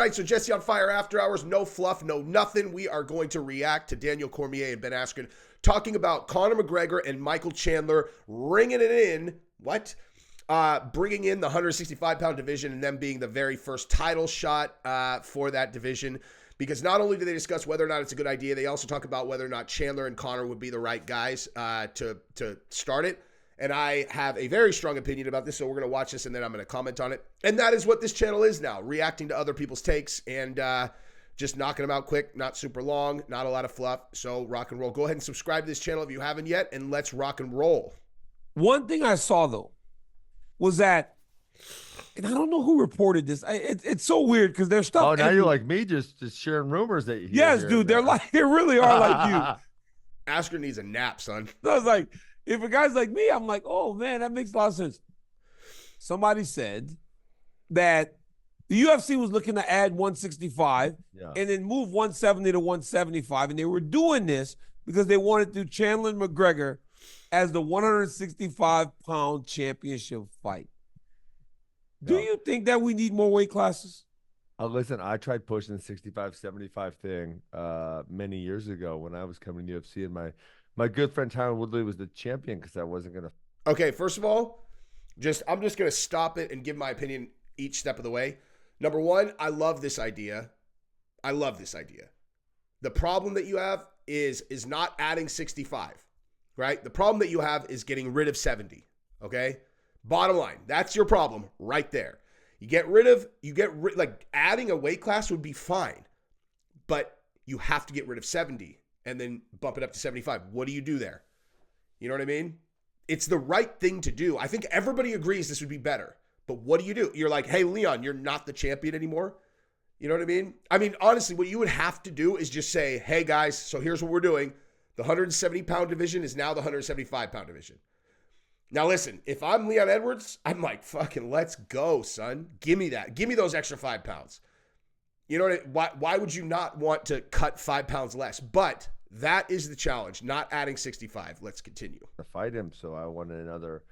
right, so Jesse on Fire After Hours, no fluff, no nothing. We are going to react to Daniel Cormier and Ben Askren talking about Conor McGregor and Michael Chandler ringing it in. What? Bringing in the 165-pound division and them being the very first title shot for that division. Because not only do they discuss whether or not it's a good idea, they also talk about whether or not Chandler and Conor would be the right guys to start it. And I have a very strong opinion about this, so we're going to watch this and then I'm going to comment on it. And that is what this channel is now, reacting to other people's takes and just knocking them out quick, not super long, not a lot of fluff. So rock and roll. Go ahead and subscribe to this channel if you haven't yet, and let's rock and roll. One thing I saw, though, was that, and I don't know who reported this. It's so weird because there's stuff. Oh, now you're like me, just sharing rumors that you hear. Yes, dude, they really are like you. Askren needs a nap, son. So I was like, if a guy's like me, I'm like, oh, man, that makes a lot of sense. Somebody said that the UFC was looking to add 165 and then move 170 to 175, and they were doing this because they wanted to do Chandler and McGregor as the 165-pound championship fight. Do you think that we need more weight classes? Listen, I tried pushing the 65-75 thing many years ago when I was coming to UFC, and my good friend Tyron Woodley was the champion because I wasn't going to. Okay, first of all, I'm just going to stop it and give my opinion each step of the way. Number one, I love this idea. The problem that you have is not adding 65, right? The problem that you have is getting rid of 70, okay? Bottom line, that's your problem right there. Like adding a weight class would be fine, but you have to get rid of 70 and then bump it up to 75. What do you do there? You know what I mean? It's the right thing to do. I think everybody agrees this would be better, but what do you do? You're like, hey, Leon, you're not the champion anymore. You know what I mean? I mean, honestly, what you would have to do is just say, hey, guys, so here's what we're doing. The 170-pound division is now the 175-pound division. Now, listen, if I'm Leon Edwards, I'm like, fucking let's go, son. Give me that. Give me those extra 5 pounds. You know why would you not want to cut 5 pounds less? But that is the challenge, not adding 65. Let's continue. To fight him, so I wanted another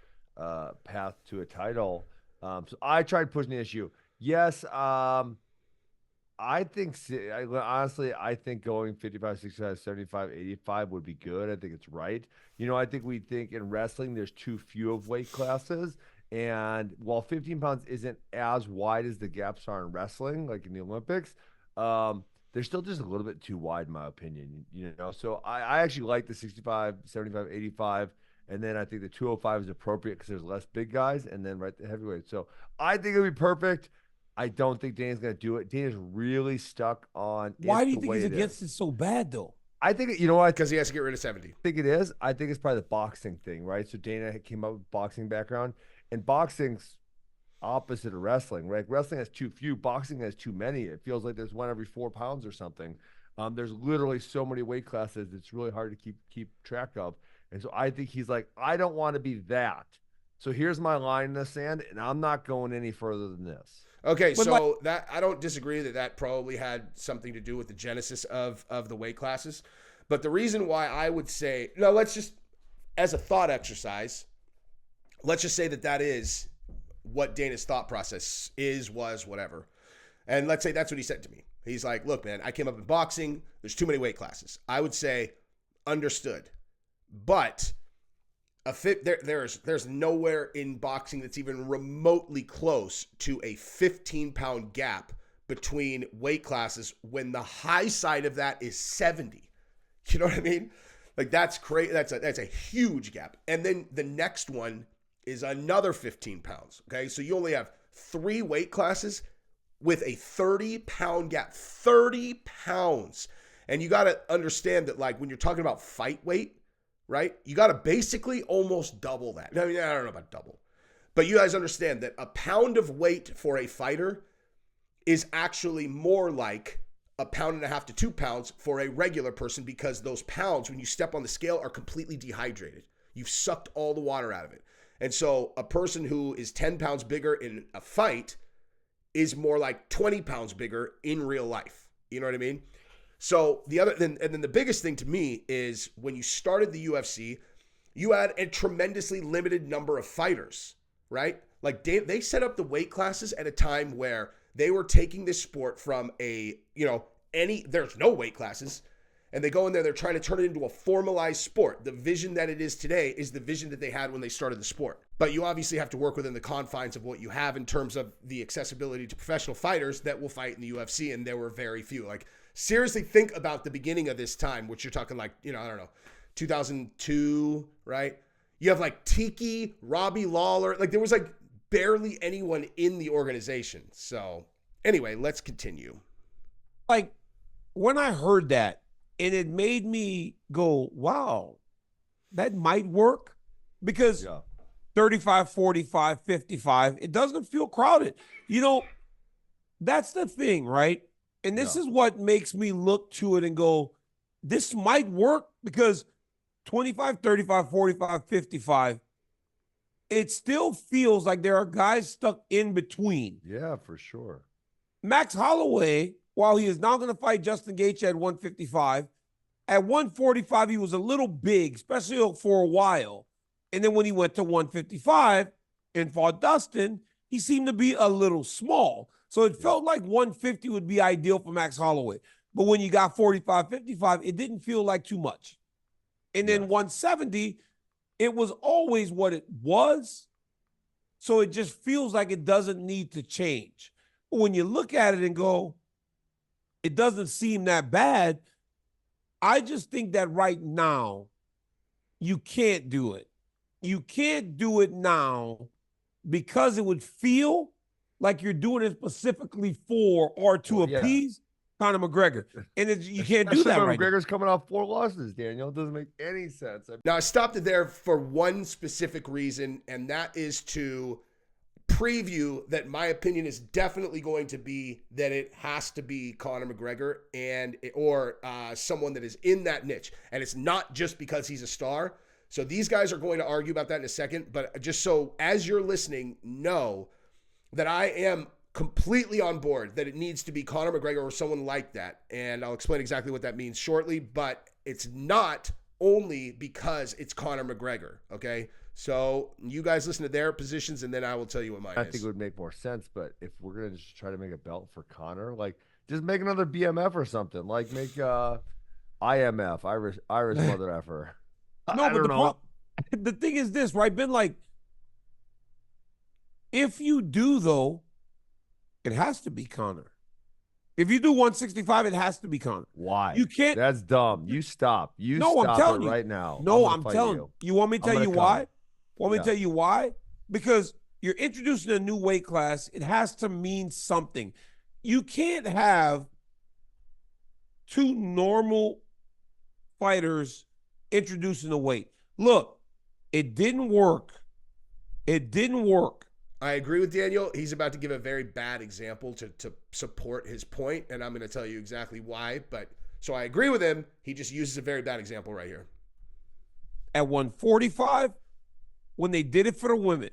path to a title. So I tried pushing the issue. Yes, I think, honestly, I think going 55, 65, 75, 85 would be good. I think it's right. You know, I think we think in wrestling there's too few of weight classes. And while 15 pounds isn't as wide as the gaps are in wrestling, like in the Olympics, they're still just a little bit too wide, in my opinion. You know, so I actually like the 65, 75, 85. And then I think the 205 is appropriate because there's less big guys. And then the heavyweight. So I think it'll be perfect. I don't think Dana's going to do it. Dana's really stuck on. Why do you think he's against it so bad, though? I think, you know what? Because he has to get rid of 70. I think it is. I think it's probably the boxing thing, right? So Dana came up with boxing background, and boxing's opposite of wrestling, right? Wrestling has too few. Boxing has too many. It feels like there's one every 4 pounds or something. There's literally so many weight classes. It's really hard to keep track of. And so I think he's like, I don't want to be that. So here's my line in the sand, and I'm not going any further than this. Okay, so that I don't disagree that probably had something to do with the genesis of the weight classes. But the reason why I would say, no, let's just, as a thought exercise, let's just say that is what Dana's thought process was, whatever. And let's say that's what he said to me. He's like, look, man, I came up in boxing. There's too many weight classes. I would say, understood. But there's nowhere in boxing that's even remotely close to a 15-pound gap between weight classes when the high side of that is 70. You know what I mean? Like that's crazy. That's a huge gap. And then the next one is another 15 pounds. Okay, so you only have 3 weight classes with a 30-pound gap. 30 pounds. And you got to understand that, like, when you're talking about fight weight, right? You got to basically almost double that. I mean, I don't know about double, but you guys understand that a pound of weight for a fighter is actually more like 1.5 pounds to 2 pounds for a regular person, because those pounds, when you step on the scale, are completely dehydrated. You've sucked all the water out of it. And so a person who is 10 pounds bigger in a fight is more like 20 pounds bigger in real life. You know what I mean? So then the biggest thing to me is when you started the UFC, you had a tremendously limited number of fighters, right? Like they set up the weight classes at a time where They were taking this sport from there's no weight classes. And they go in there, they're trying to turn it into a formalized sport. The vision that it is today is the vision that they had when they started the sport. But you obviously have to work within the confines of what you have in terms of the accessibility to professional fighters that will fight in the UFC, and there were very few. Like, seriously think about the beginning of this time, which you're talking like, I don't know, 2002, right? You have like Tiki, Robbie Lawler. Like, there was like barely anyone in the organization. So anyway, let's continue. Like, when I heard that, and it made me go, wow, that might work. Because 35, 45, 55, it doesn't feel crowded. That's the thing, right? And this is what makes me look to it and go, this might work, because 25, 35, 45, 55, it still feels like there are guys stuck in between. Yeah, for sure. Max Holloway, while he is now going to fight Justin Gaethje at 155, at 145, he was a little big, especially for a while. And then when he went to 155 and fought Dustin, he seemed to be a little small. So it felt like 150 would be ideal for Max Holloway. But when you got 45, 55, it didn't feel like too much. And then 170, it was always what it was. So it just feels like it doesn't need to change. But when you look at it and go, it doesn't seem that bad, I just think that right now, you can't do it. You can't do it now because it would feel like you're doing it specifically for or to appease Conor McGregor. And you can't do that right now. McGregor's coming off 4 losses, Daniel. It doesn't make any sense. Now, I stopped it there for one specific reason, and that is to preview that my opinion is definitely going to be that it has to be Conor McGregor or someone that is in that niche. And it's not just because he's a star. So these guys are going to argue about that in a second. But just so as you're listening, know that I am completely on board that it needs to be Conor McGregor or someone like that. And I'll explain exactly what that means shortly. But it's not only because it's Conor McGregor, okay? So you guys listen to their positions, and then I will tell you what mine is. I think it would make more sense, but if we're going to just try to make a belt for Conor, like, just make another BMF or something. Like, make IMF, Irish Mother Effer. No, but the thing is this, right, Ben? Like, if you do, though, it has to be Conor. If you do 165, it has to be Conor. Why? You can't. That's dumb. You stop. I'm telling you right now. No, I'm telling you. You want me to tell you why? Want me to tell you why? Because you're introducing a new weight class. It has to mean something. You can't have 2 normal fighters introducing a weight. Look, it didn't work. It didn't work. I agree with Daniel. He's about to give a very bad example to support his point, and I'm going to tell you exactly why. So I agree with him. He just uses a very bad example right here. At 145, when they did it for the women,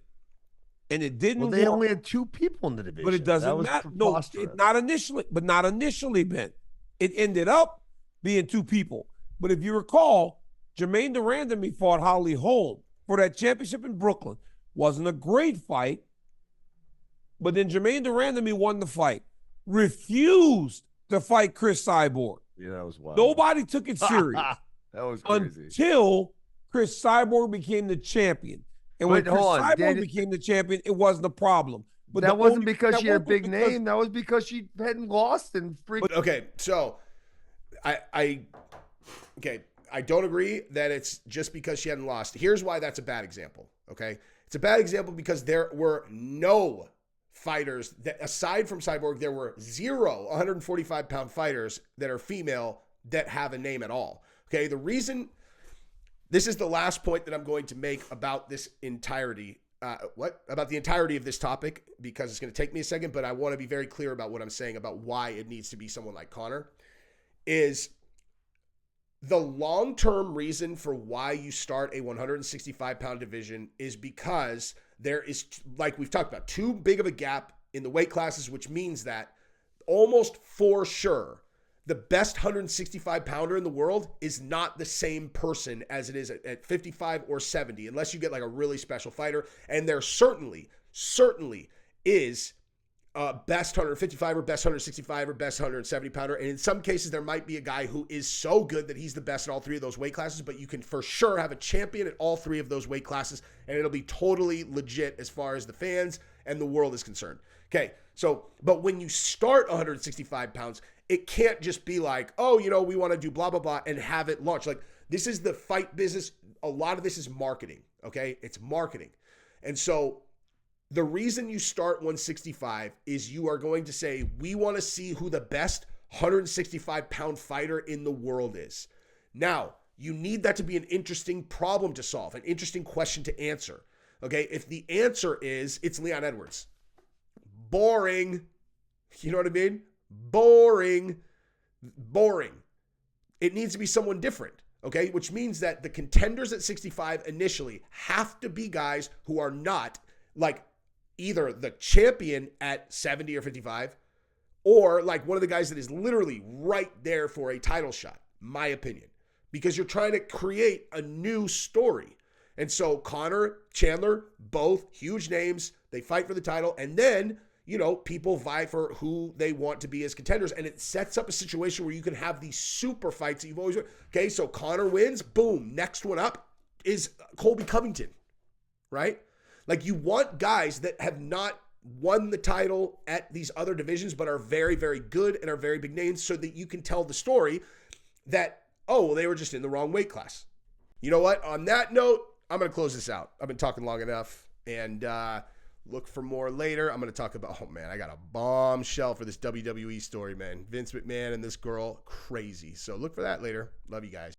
and it didn't work. They only had 2 people in the division. But it doesn't matter. No, not initially, Ben. It ended up being 2 people. But if you recall, Jermaine Durandamy fought Holly Holm for that championship in Brooklyn. Wasn't a great fight. But then Jermaine Durandamy won the fight. Refused to fight Chris Cyborg. Yeah, that was wild. Nobody took it serious. That was crazy. Until Chris Cyborg became the champion. And when Chris Cyborg became the champion, it wasn't a problem. But that wasn't because she had a big name. That was because she hadn't lost and freaking. Okay, so I don't agree that it's just because she hadn't lost. Here's why that's a bad example, okay? It's a bad example because there were no fighters that, aside from Cyborg, there were 0 145-pound fighters that are female that have a name at all. Okay, the reason, this is the last point that I'm going to make about this entirety, about the entirety of this topic, because it's going to take me a second, but I want to be very clear about what I'm saying about why it needs to be someone like Conor, is the long-term reason for why you start a 165-pound division is because there is, like we've talked about, too big of a gap in the weight classes, which means that almost for sure the best 165-pounder in the world is not the same person as it is at 55 or 70, unless you get like a really special fighter. And there certainly is best 155er, best 165er, best 170 pounder. And in some cases, there might be a guy who is so good that he's the best in all three of those weight classes, but you can for sure have a champion at all three of those weight classes, and it'll be totally legit as far as the fans and the world is concerned. Okay, so, but when you start 165 pounds, it can't just be like, oh, you know, we want to do blah, blah, blah, and have it launch. Like, this is the fight business. A lot of this is marketing, okay? It's marketing. And so the reason you start 165 is you are going to say, we want to see who the best 165-pound fighter in the world is. Now, you need that to be an interesting problem to solve, an interesting question to answer. Okay, if the answer is, it's Leon Edwards. Boring. You know what I mean? Boring. It needs to be someone different. Okay, which means that the contenders at 65 initially have to be guys who are not like either the champion at 70 or 55 or like one of the guys that is literally right there for a title shot, my opinion, because you're trying to create a new story. And so Conor, Chandler, both huge names, they fight for the title, and then, you know, people vie for who they want to be as contenders, and it sets up a situation where you can have these super fights that you've always wanted. Okay, so Conor wins, boom, next one up is Colby Covington, right? Like, you want guys that have not won the title at these other divisions but are very, very good and are very big names so that you can tell the story that, oh, well, they were just in the wrong weight class. You know what? On that note, I'm going to close this out. I've been talking long enough, and look for more later. I'm going to talk about, oh, man, I got a bombshell for this WWE story, man. Vince McMahon and this girl, crazy. So look for that later. Love you guys.